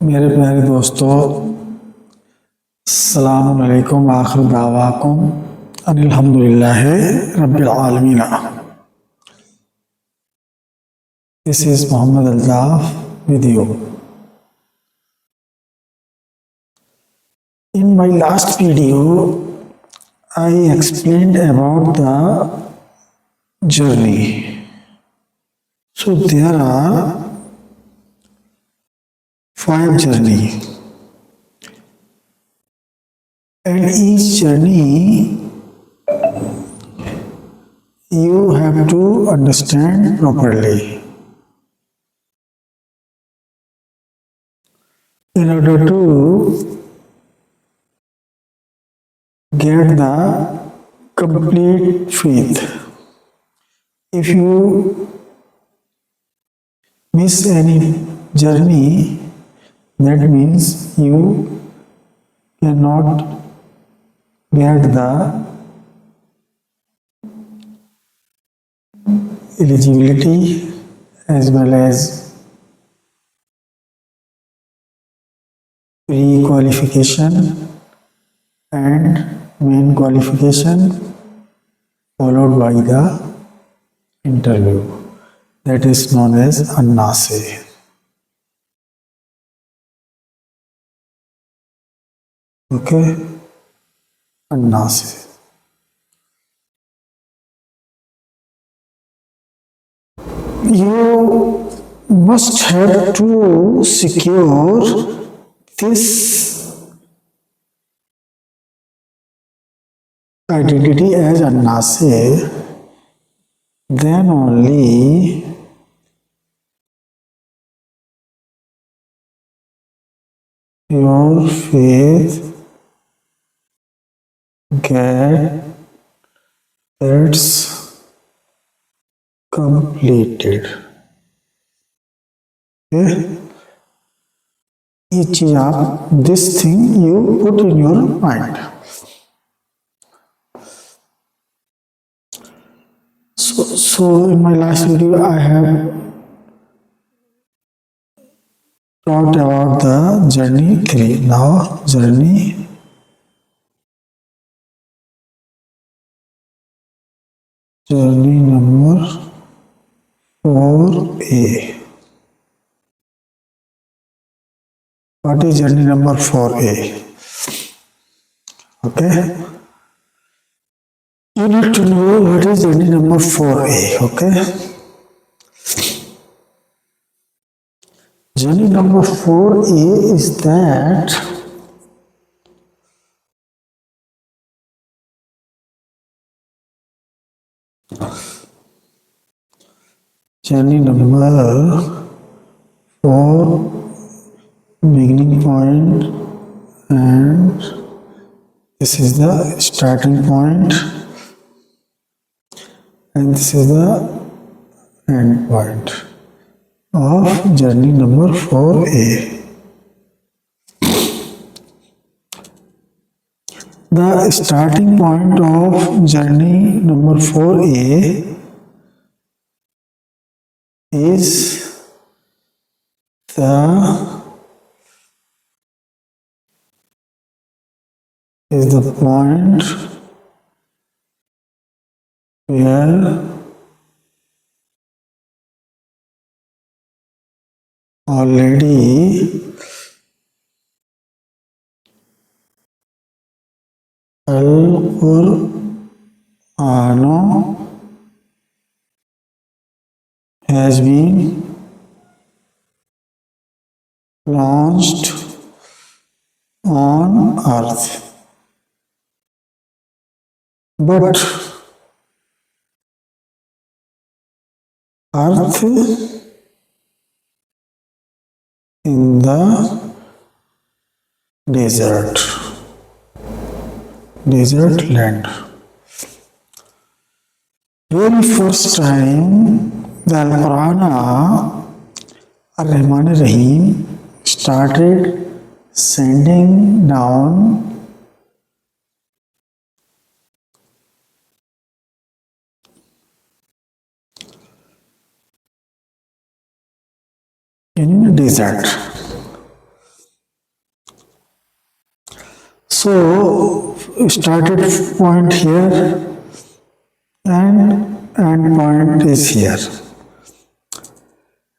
मेरे प्यारे दोस्तों, अस्सलामु अलैकुम व आखिर दावाकुम अनिल हम्दुलिल्लाहि रब्बिल आलमीन। This is Muhammad Altaf with you. In my last video, I explained about the journey. So there are 5 journeys, and each journey you have to understand properly in order to get the complete faith. If you miss any journey, that means you cannot get the eligibility as well as pre-qualification and main qualification followed by the interview, that is known as Annase. Okay, Annase. You must have to secure this identity as Annase, then only your faith gets completed. Okay? This thing you put in your mind. So in my last video I have talked about the journey 3. Now journey number 4A. What is journey number 4A? Okay. You need to know what is journey number 4A. Okay. Journey number 4A is that journey number 4 beginning point, and this is the starting point, and this is the end point of journey number 4A. The starting point of journey number 4A is the point where already Al-Qur'an has been launched on earth. But earth in the desert land. Very first time the Al-Quran Ar-Rahman Ar-Rahim started sending down in the desert. So started point here and end point is here.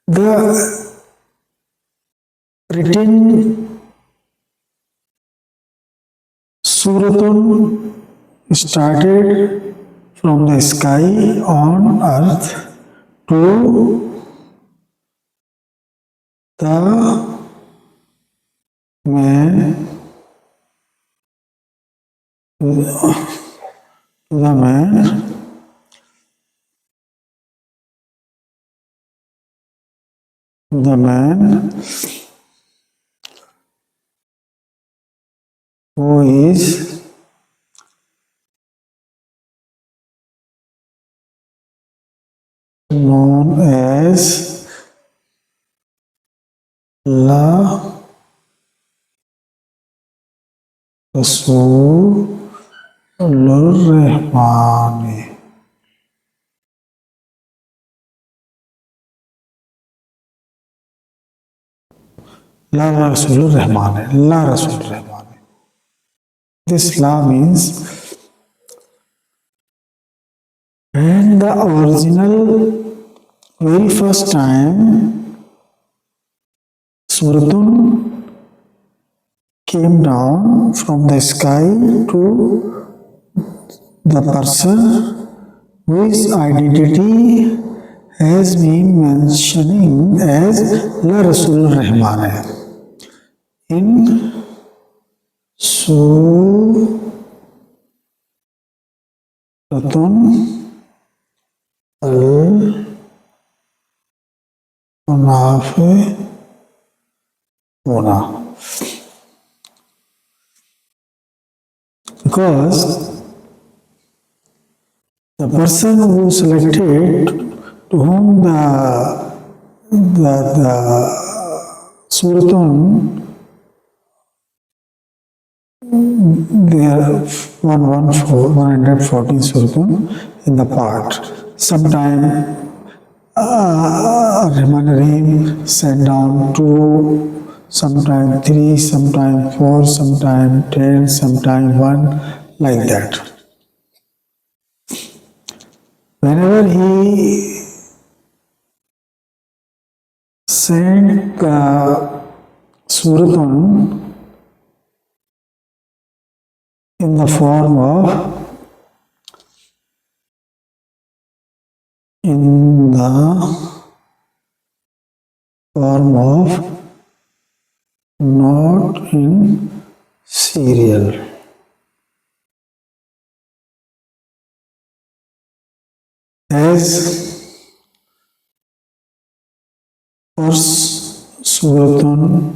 The written Suratun started from the sky on earth to the man, to the man who is known as La Rasulur Rahmani. La Rasulur Rahmani. La Rasulur Rahmani. This La means when the original very first time Suratun came down from the sky to the person whose identity has been mentioning as La Rasul Rahman in Suratun al-Munafiquna. Because the person who selected to whom the Suratun, there are 114 Suratun in the part. Sometime Rahman Rahim sent down 2, sometime 3, sometime 4, sometime 10, sometime 1, like that. Whenever he sent the Suratun in the form of not in serial. As first Suratun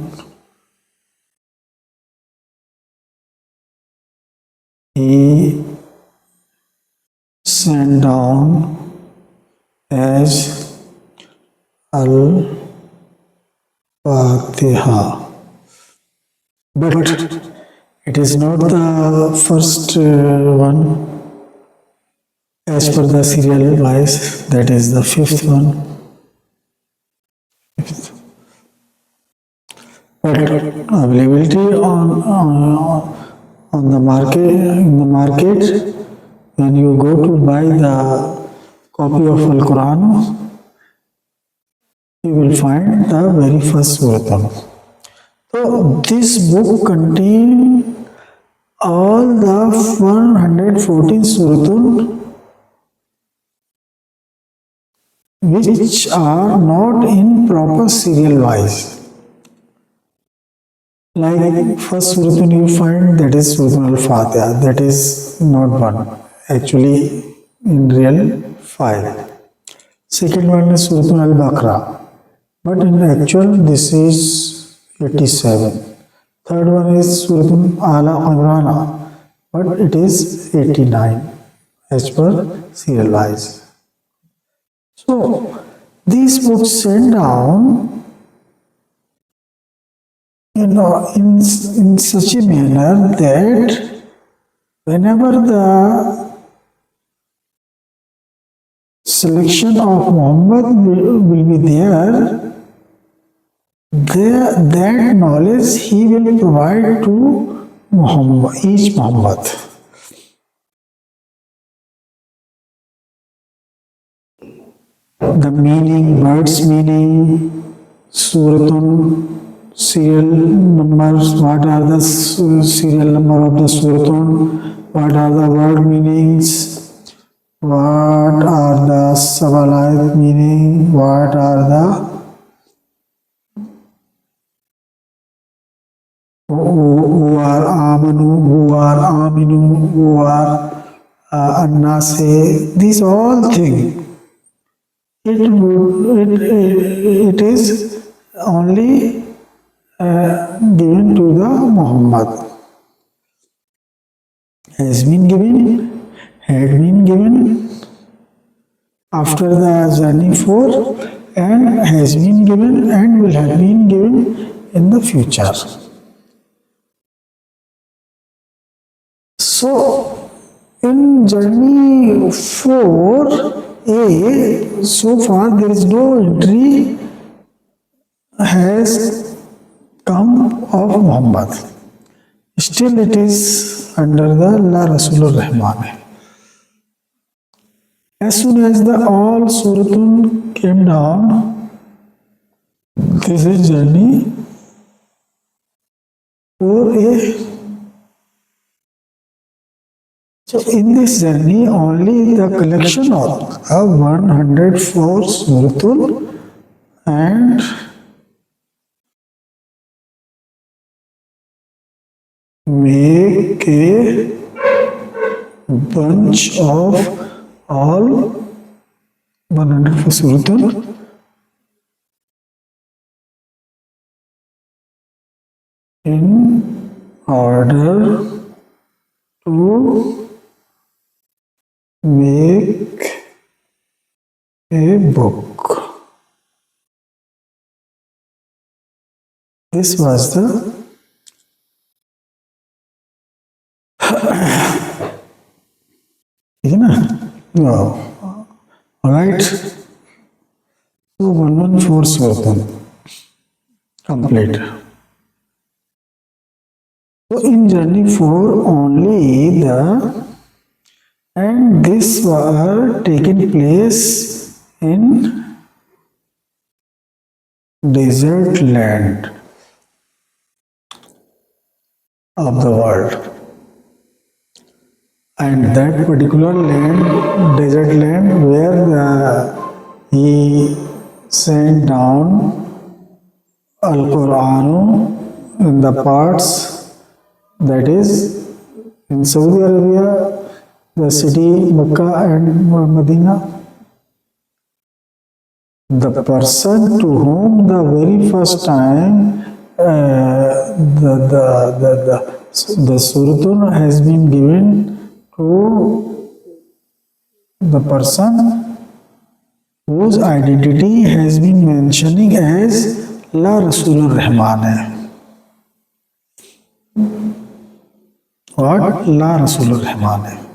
he sent down as Al-Fatiha. But it is not the first one as per the serial wise, that is the 5th one. But availability on the market, in the market, when you go to buy the copy of Al-Quran, you will find the very first Suratun. So this book contains all the 114 Suratun which are not in proper serial wise. Like first Suratun you find, that is Suratun Al-Fatiha, that is not one, actually in real 5. Second one is Suratun Al-Baqarah, but in actual this is 87. Third one is Suratun Ala Imran, but it is 89 as per serial wise. So these books sent down in such a manner that whenever the selection of Muhammad will be there, that knowledge he will provide to Muhammad, each Muhammad. The meaning, words meaning, Suratun, serial numbers, what are the serial number of the Suratun, what are the word meanings, what are the Sabalayat meaning, what are the who are Aminu, who are Annase, these all things. It is only given to the Muhammad. Has been given, had been given after the journey 4, and has been given and will have been given in the future. So, in journey 4A, so far there is no entry has come of Muhammad. Still it is under the La Rasulur Rahman. As soon as the all Suratun came down, this is journey 4A. So in this journey, only the collection of 104 Suratul and make a bunch of all 104 Suratul in order to make a book. This was the no. Alright. So 114 Suratul complete. So in journey 4 only the and this were taken place in desert land of the world, and that particular land, desert land, where he sent down Al-Quran in the parts, that is in Saudi Arabia, the city Mecca and Medina. The person to whom the very first time the Suratun has been given to the person whose identity has been mentioning as La Rasulur Rahman. What? La Rasulur Rahman.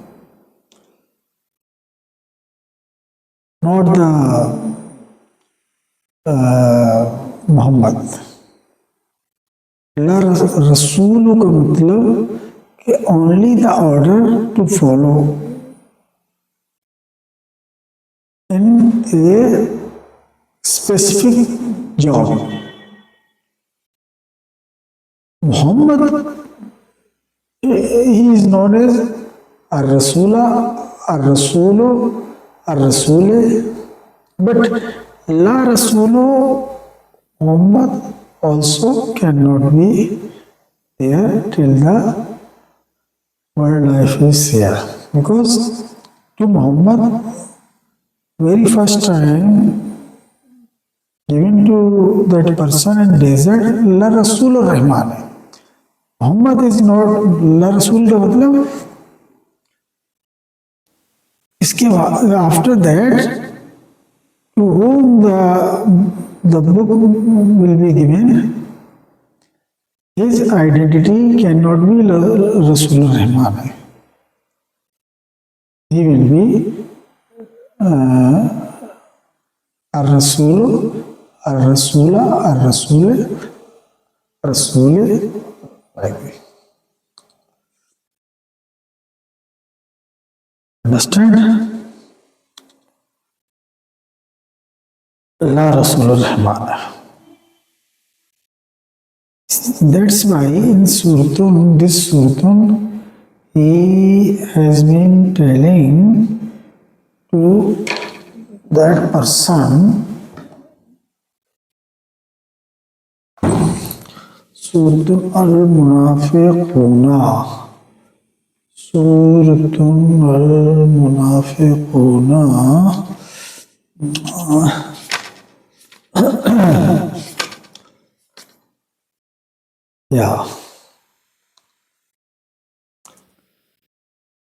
Not the Muhammad. La Rasul का मतलब कि only the order to follow in a specific job. Muhammad, he is known as Ar-Rasula, Ar-Rasulu, Ar-Rasule, but La Rasulu Muhammad also cannot be there till the world life is here, because to Muhammad very first time given to that person in desert La Rasulur Rahman. Muhammad is not La Rasul का मतलब इसके after that to whom the book will be given, his identity cannot be Rasul Rahman. He will be Ar-Rasul, Ar-Rasula, Ar-Rasule, Rasule, like this. understand? La Rasulur Rahman. That's why in Surtun, this Surtun, he has been telling to that person, Surtun al-Munafiquna, Surtun al-Munafiquna, yeah.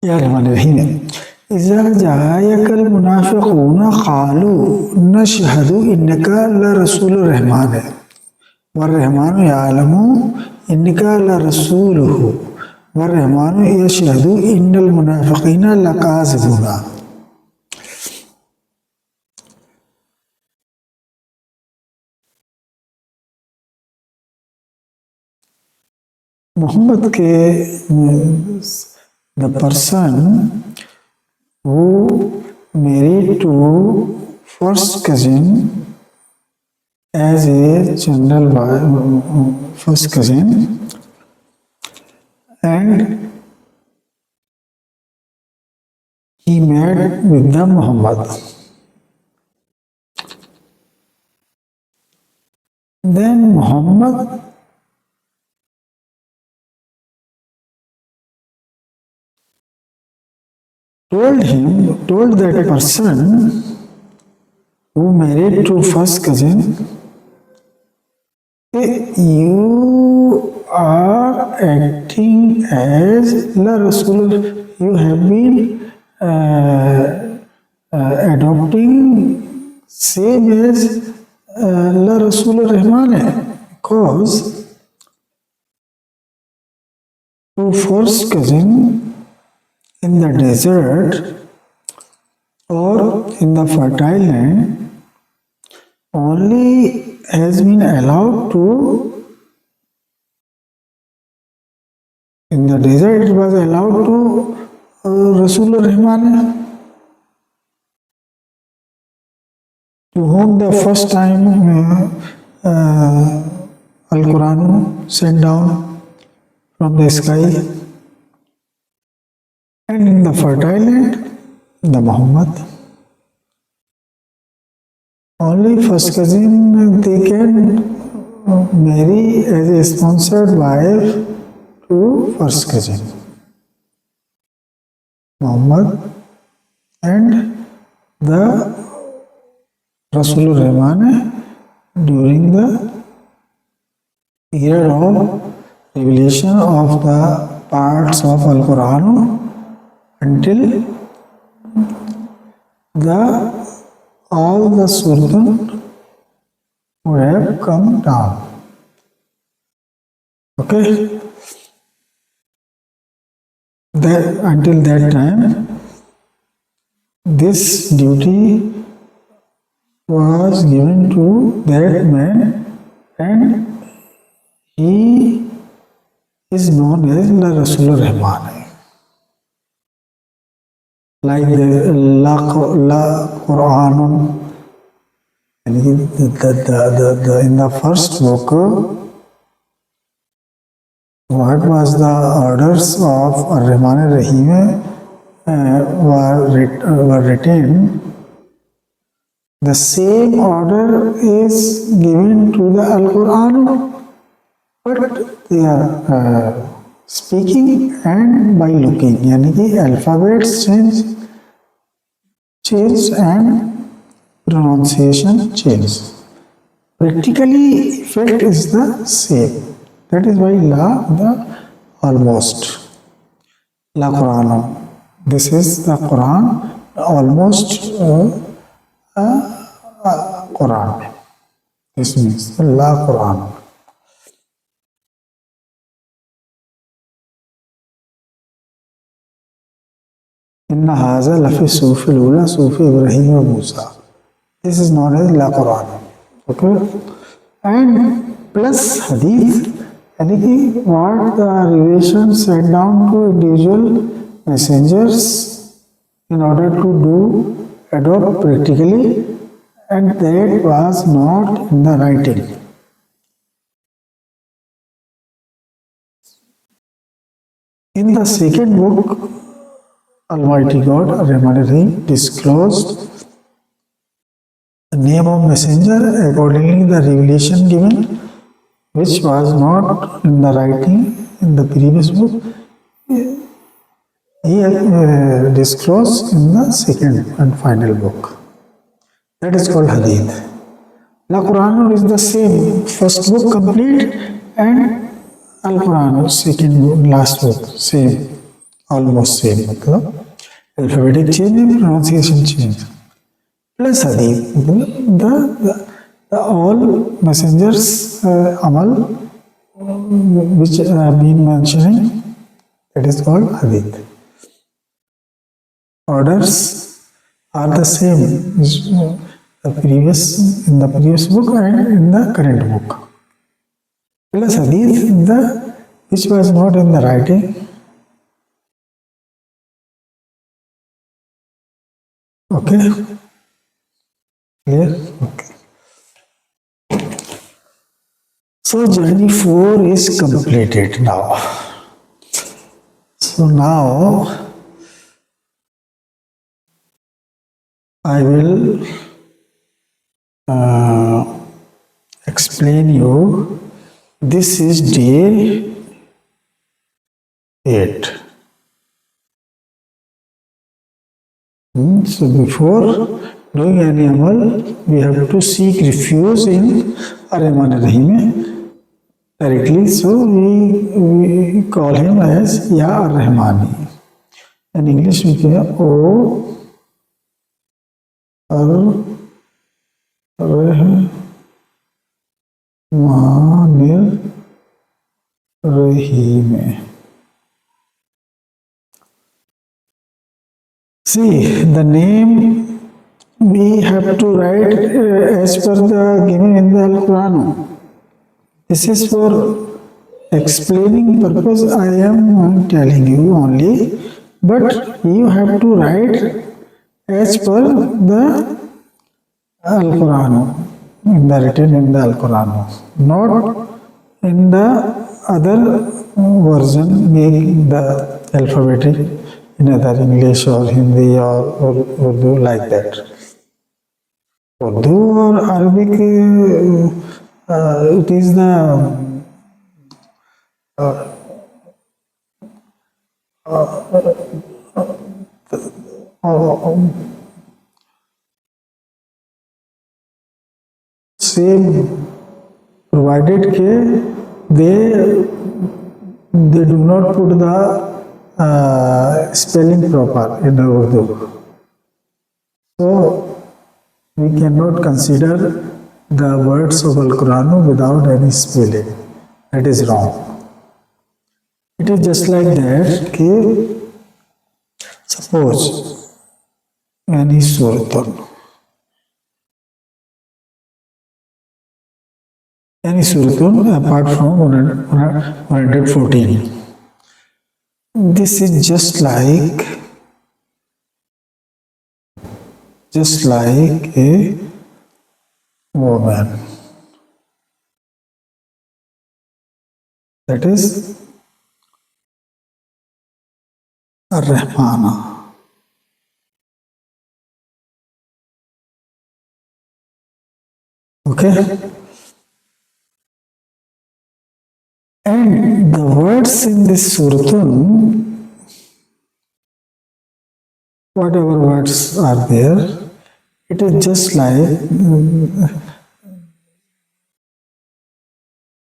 يا رحمن الرحيم إذا جاءك المنافقون قالوا نشهد إنك لرسول الرحمن والرحمن يعلم إنك لرسوله والرحمن يشهد إن المنافقين لكاذبون. Mohammad के the person who married to first cousin as a general first cousin, and he married with the Muhammad. Then Muhammad told that person who married to first cousin, you are acting as La Rasul, you have been adopting same as La Rasul Rahman, because to first cousin in the desert or in the fertile land only has been allowed to, in the desert it was allowed to Rasul Rahman, to whom the first time Al-Quran sent down from the sky. And in the fertile land, the Muhammad. Only first cousin they can marry as a sponsored wife to first cousin, Muhammad, and the Rasul Rahman during the period of revelation of the parts of Al-Quran until all the Sultan would have come down. Okay? Until that time, this duty was given to that man, and he is known as La Rasul Rahman. Like the La Quran, in the first book, what was the orders of Ar-Rahman Ar-Rahim were written. The same order is given to the Al-Quran, but they are speaking and by looking, यानी कि alphabets change and pronunciation change. Practically, effect is the same. That is why the almost La Quran. This is the Quran, almost Quran. This means La Quran. Inna haza lafi sufi lula sufi Ibrahim wa Musa. This is known as La Quran. Okay? And plus hadith, and what the revelation sent down to individual messengers in order to do adopt practically, and that was not in the writing. In the second book, Almighty God, Rahim, disclosed the name of messenger accordingly the revelation given, which was not in the writing in the previous book. He disclosed in the second and final book. That is called Hadith. The Quran is the same, first book complete, and Al Quran second book, last book, same, almost same. Alphabetic change and pronunciation change. Plus Hadith, the all messengers amal which have been mentioning, that is called Hadith. Orders are the same in the previous book and in the current book. Plus Hadith, which was not in the writing. Okay. Clear? Okay. So journey 4 is completed now. So now I will explain you. This is day 8. So before doing any amal, we have to seek refuge in Ar-Rahman Ar-Rahim directly. So we call him as Ya Ar-Rahmani. In English we say O Ar-Rahman Ar-Rahim. See, the name we have to write as per the given in the Al-Quran. This is for explaining purpose I am telling you only, but you have to write as per the Al-Quran, written in the Al-Quran, not in the other version, make the alphabetic in either English or Hindi or Urdu, like that. Urdu or Arabic, it is the same, provided they do not put the spelling proper in Urdu. So we cannot consider the words of Al-Quran without any spelling. That is wrong. It is just like that. Suppose any suratun apart from 114. This is just like a woman. That is Ar-Rahmana. Okay? And the words in this suratun, whatever words are there, it is just like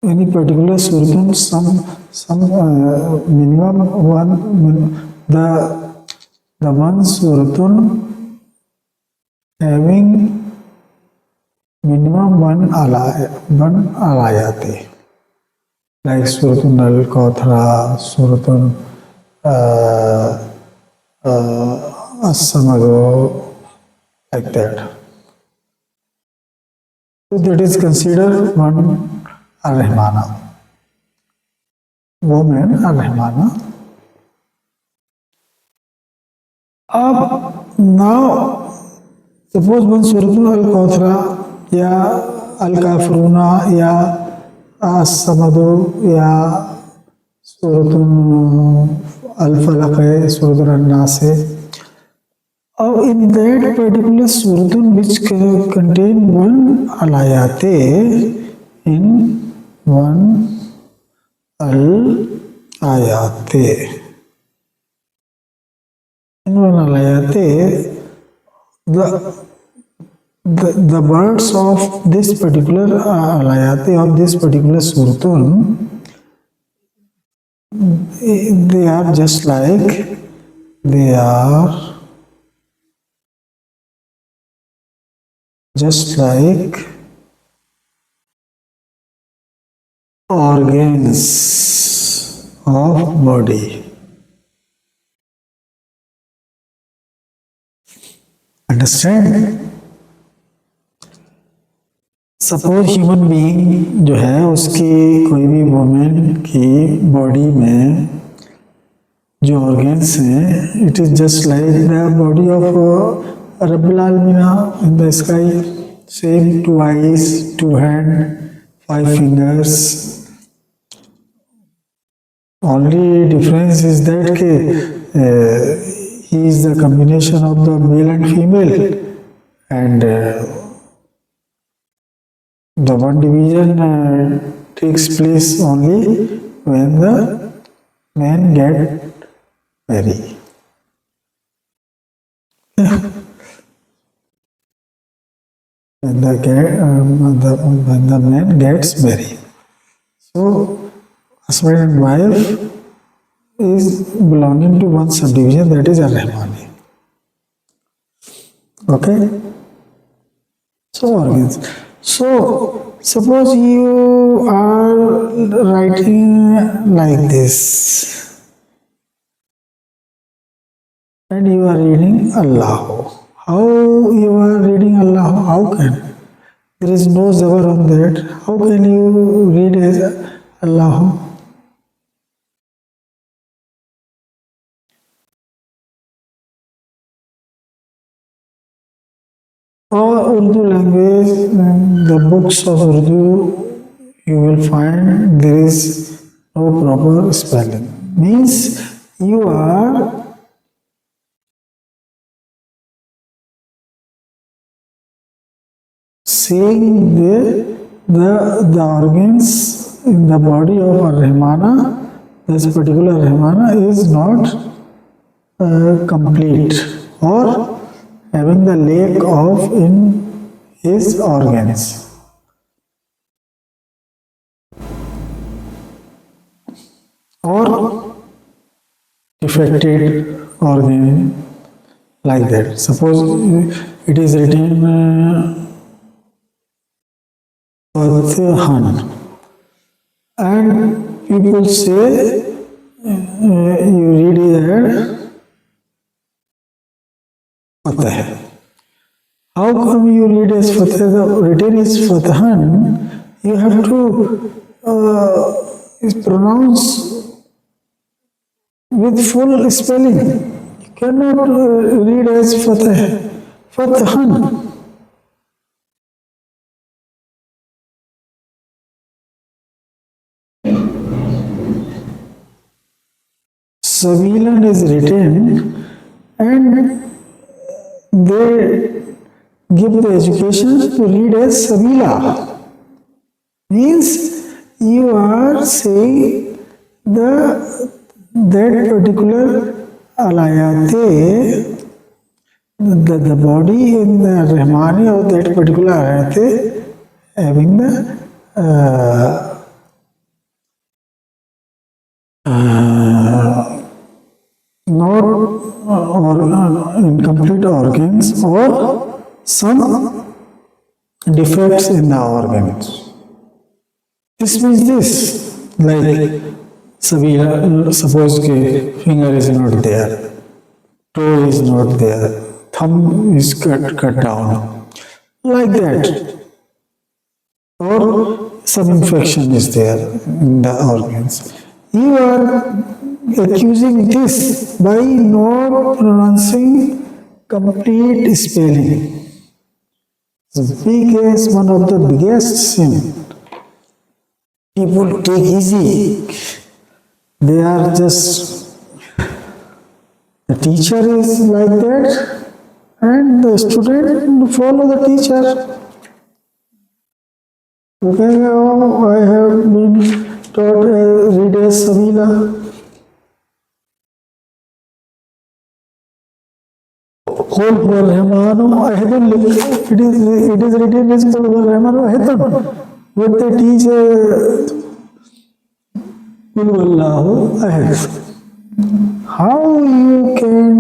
any particular suratun, some minimum one, the one suratun having minimum one alayate. Like Suratun Al-Kauthara, Suratun As-Samado, like that. So that is considered one Ar-Rahmana. Woman Ar-Rahmana. अब now suppose one सूरतुल अल कौथरा या अल काफरूना या असमदो या सूरतुल अल फलक है, सूरतुल अन्नास है. Or in that particular suratun which contain one alayate, in one al ayate, in one alayate, the words of this particular alayate of this particular suratun, they are just like, they are just like organs of body. Understand? Suppose human being जो है उसकी कोई भी women की body में जो organs हैं, it is just like the body of Rabbil Alamina in the sky. Same, 2 eyes, 2 hands, 5 fingers. Only difference is that he is the combination of the male and female, and the one division takes place only when the men get married. When the man gets married. So, husband and wife is belonging to one subdivision, that is Ar-Rahmani. Okay? So, organs. So, suppose you are writing like this and you are reading Allah. How you are reading Allah? How can? There is no zabar on that. How can you read as Allah? Or Urdu language, the books of Urdu, you will find there is no proper spelling. Means you are seeing the organs in the body of Ar-Rahmana. This particular Rahmana is not complete or having the lack of in his organs. Or defected organ like that. Suppose it is written Fathan, and people say you read it Fatah. How come you read as Fatah? The written is Fathan. You have to pronounce with full spelling. You cannot read as Fatah. Fathan. Sabilan is written and they give the education to read as Sabila. Means you are saying that particular alayate, the body in the Rahmani of that particular alayate having the not incomplete organs or some defects in the organs. This means this, like suppose finger is not there, toe is not there, thumb is cut down, like that, or some infection is there in the organs. You are accusing this by not pronouncing complete spelling. One of the biggest sin. People take easy. They are just, the teacher is like that and the student follow the teacher. Okay, oh, I have been taught read as Sabila. قل هو الرحمن أحد. It is written as قل هو الرحمن أحد. But they teach قل هو الله أحد. How you can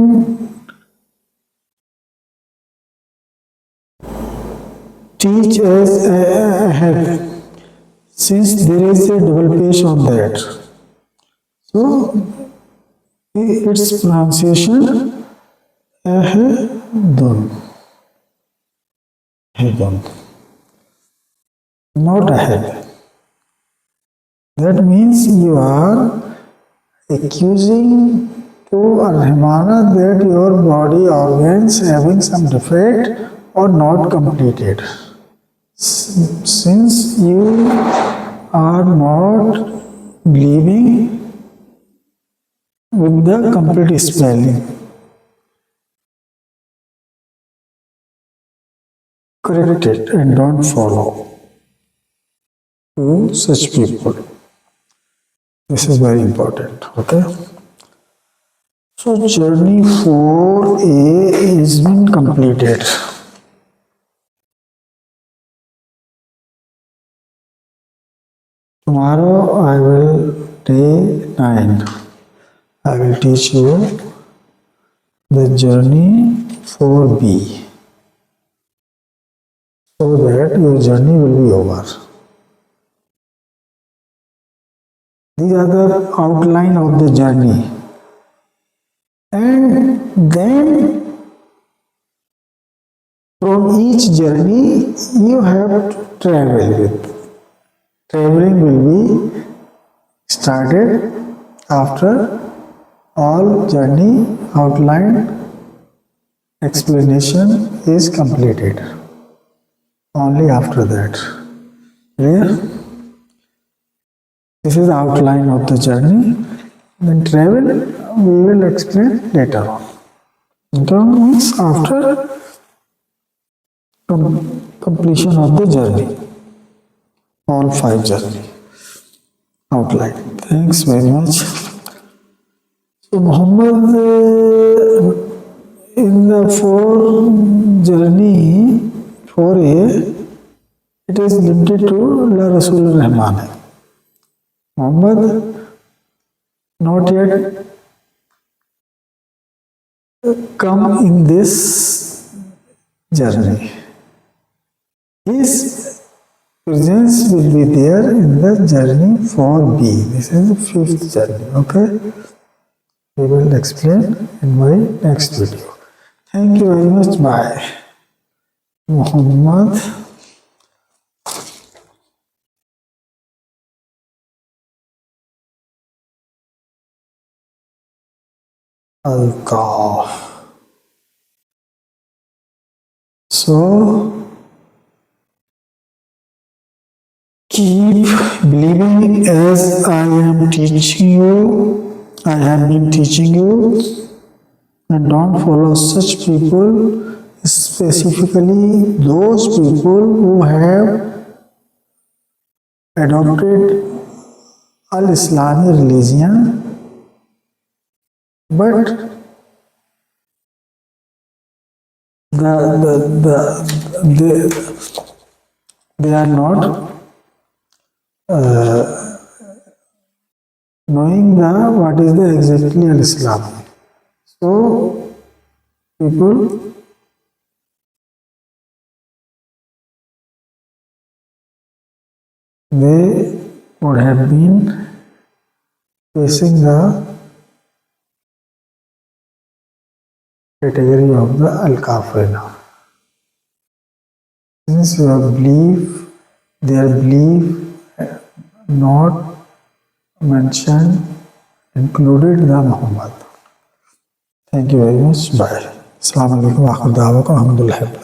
teach as ahead since there is a double page on that? So its pronunciation ahadun, not ahead. That means you are accusing to Al-Rahmana that your body organs having some defect or not completed. Since you are not believing with the complete spelling. Correct it and don't follow to such people. This is very important. Okay. So journey 4A is been completed. Tomorrow I will day 9. I will teach you the journey 4B so that your journey will be over. These are the outline of the journey. And then from each journey you have to travel with. Traveling will be started after all journey outline explanation is completed. Only after that. Clear? This is the outline of the journey. Then travel we will explain later on. Okay, means after completion of the journey. All 5 journey outline. Thanks very much. So Muhammad in the 4 journey 4A, it is limited to La Rasul Rahman. Muhammad not yet come in this journey. His presence will be there in the journey 4B. This is the 5th journey. Okay? We will explain in my next video. Thank you very much. Bye. Muhammad Al-Kaf. So keep believing as I am teaching you, I have been teaching you, and don't follow such people, specifically those people who have adopted al-Islami religion, but they are not knowing what is the exactly al-Islam. So people they would have been facing the category of the al-Kafirina. Since their belief not mentioned included the Muhammad. Thank you very much. Bye. Assalamu alaikum wa rahmatullahi wa barakatuh.